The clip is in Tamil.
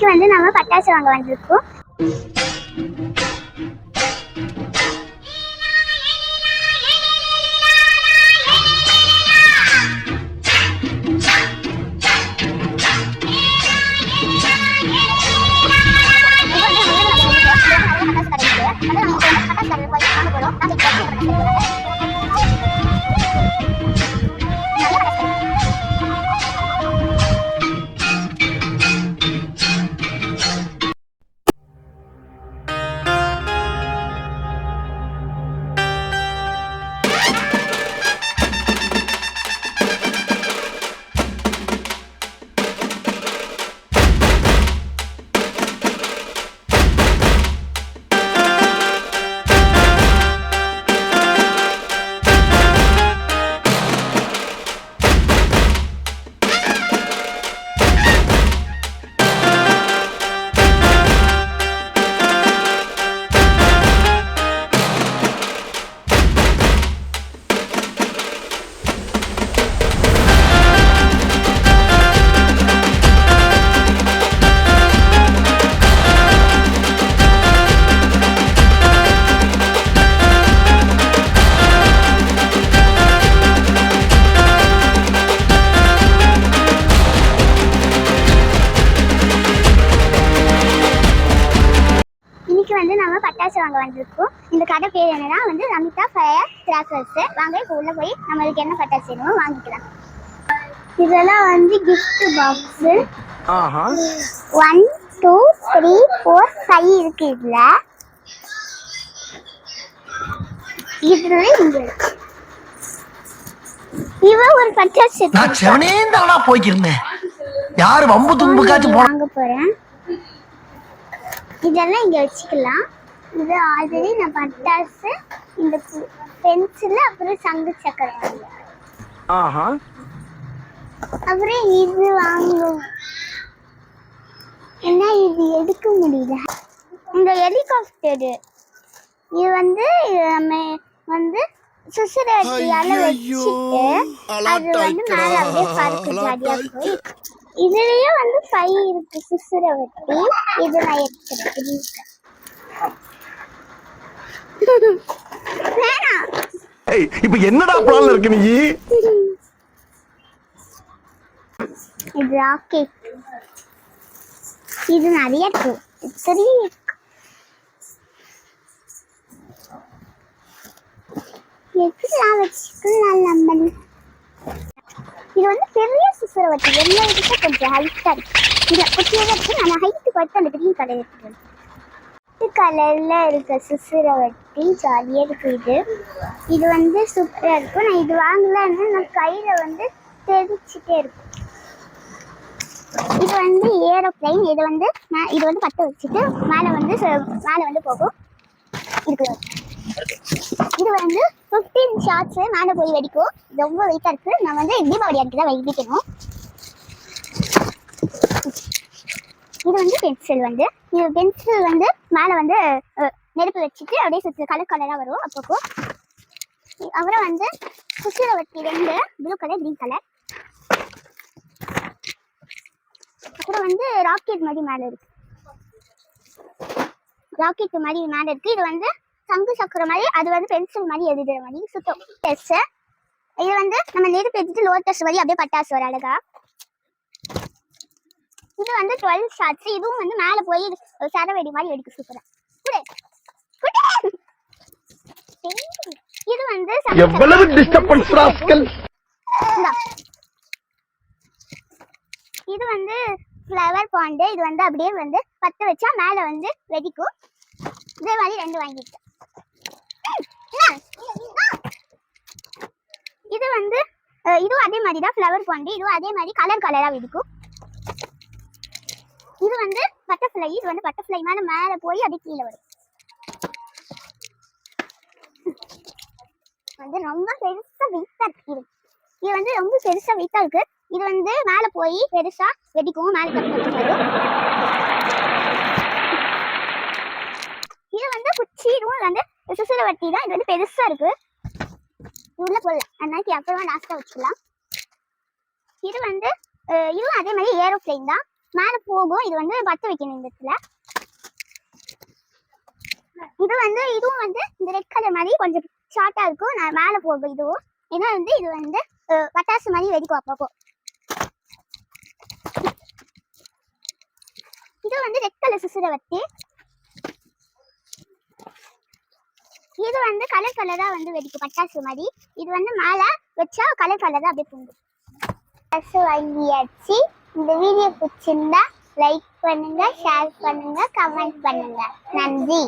இன்னைக்கு வந்து நம்ம பட்டாசு வாங்க வந்திருக்கோம். வந்து நம்ம பட்டாசு வாங்க வந்திருக்கோம். இந்த கடை பேர் என்னன்னா வந்து ரமிதா ஃபயர் கிராக்கர்ஸ். வாங்க இப்போ உள்ள போய் நம்மளுக்கு என்ன பட்டாசு வேணுமோ வாங்கிக்கலாம். இதெல்லாம் வந்து கிஃப்ட் பாக்ஸ். 1 2 3 4 5 இருக்கு. இதுல இங்க இவ ஒரு பட்டாசு நான் செவனேந்தானா போய்க்கிருந்தேன். யாரு வம்பு தும்புக்காச்சு வாங்க போறேன். இதெல்லாம் இங்க வச்சுக்கலாம். இது ஆல்ரெடி நான் பட்டாசு, இந்த பென்சில், அப்புறம் சங்கு சக்கரம், அப்புறம் இது வாங்குவோம். என்ன இது எடுக்க முடியல. இந்த ஹெலிகாப்டர் இது வந்து நம்ம வந்து சுசுரட்டியால வச்சுட்டு அது வந்து மேல அப்படியே பறக்கு ஜாலியா போய். இதுலயும் வந்து 5 இருக்கு சுசுரவட்டி. இது நான் எடுத்துருக்கேன். இப்ப என்னடா பிளான்ல இருக்கு நீ? இது ராக்கெட். இது நிறைய இருக்கு. சரி எப்படிலாம் வச்சுக்கலாம் நம்ம. இது வந்து பெரிய சுசுரவட்டி. எல்லா இடத்துல கொஞ்சம் ஹைட்டா இருக்கு. இதை குட்டியாக இருக்கு. நான் ஹைட்டு பார்த்து அந்த கிரீன் கலர் எடுத்துக்கிறேன். கலர்ல இருக்க சுசுரவட்டி ஜாலியா இருக்கு. இது வந்து சூப்பரா இருக்கும். நான் இது வாங்கலன்னா நான் கையில வந்து தெரிச்சுட்டே இருக்கும். இது வந்து ஏரோப்ளைன். இது வந்து பத்த வச்சுட்டு மேல வந்து போகும். இது வந்து 15 ஷாட்ஸ் மேலே போய் வெடிக்கும். ரொம்ப வெயிட்டா இருக்கு. நான் வந்து தீபாவளி அன்னைக்கு தான் வெடிக்கணும். இது வந்து பென்சில். வந்து மேலே வந்து நெருப்பு வச்சுட்டு அப்படியே சுற்றி கலராக வரும் அப்பப்போ. அப்புறம் வந்து சுசுரவட்டி 2 ப்ளூ கலர், கிரீன் கலர். அப்புறம் வந்து ராக்கெட் மாதிரி மேலே இருக்கு. இது வந்து சங்கு சக்கரம் மாதிரி, அது வந்து பென்சில் மாதிரி எழுதுற மாதிரி சுத்தம். இது வந்து நம்ம நெருப்பு எடுத்துட்டு லோட்டஸ் வழி அப்படியே பட்டாசு வர அழகா. இது வந்து 12 ஷாட்ஸ். இதுவும் வந்து மேல போய் சரவெடி மாதிரி வெடிக்கும் சூப்பரா. இது வந்து எவ்வளவு டிஸ்டர்பன்ஸ் ராஸ்கல். இது வந்து ஃப்ளவர் பாண்ட். இது வந்து அப்படியே வந்து பத்த வச்சா மேல வந்து வெடிக்கும். இதே மாதிரி 2 வாங்கிட்டேன். இது வந்து இதுவும் அதே மாதிரி தான் ஃப்ளவர் பாண்ட். இதுவும் அதே மாதிரி கலரா வெடிக்கும். இது வந்து பட்டர்ஃப்ளை. இது வந்து பட்டர்ஃப்ளை மேல போய் அப்படியே கீழே வரும். வந்து ரொம்ப பெருசா வெயிட்டா இருக்கு. இது வந்து ரொம்ப பெருசா வெயிட்டா இருக்கு. இது வந்து மேல போய் பெருசா வெடிக்கும். மேல கட்டு வரும். இது வந்து குச்சி. இதுவும் வந்து சுசுரவட்டி தான். இது வந்து பெருசா இருக்கு. உள்ள போடல, அதனால அப்புறமா லாஸ்டா வச்சுக்கலாம். இது வந்து இதுவும் அதே மாதிரி ஏரோப்ளைன் தான். மேல போகும். இது வந்து பத்த வைக்கணும் இந்த இடத்துல. இது வந்து இதுவும் வந்து இந்த ரெட் கலர் மாதிரி கொஞ்சம் ஷார்ட்டா இருக்கும். நான் மேல போகும் இதுவும். ஏன்னா வந்து இது வந்து பட்டாசு மாதிரி வெடிக்கும் அப்பப்போ. இது வந்து ரெட் கலர் சுசுரவத்தி. இது வந்து கலர் கலரா வந்து வெடிக்கும் பட்டாசு மாதிரி. இது வந்து மேல வச்சா கலர் கலரா அப்படியே போகும். பட்டாசு வாங்கியாச்சு. இந்த வீடியோ பிடிச்சிருந்தா லைக் பண்ணுங்க, ஷேர் பண்ணுங்க, கமெண்ட் பண்ணுங்க. நன்றி.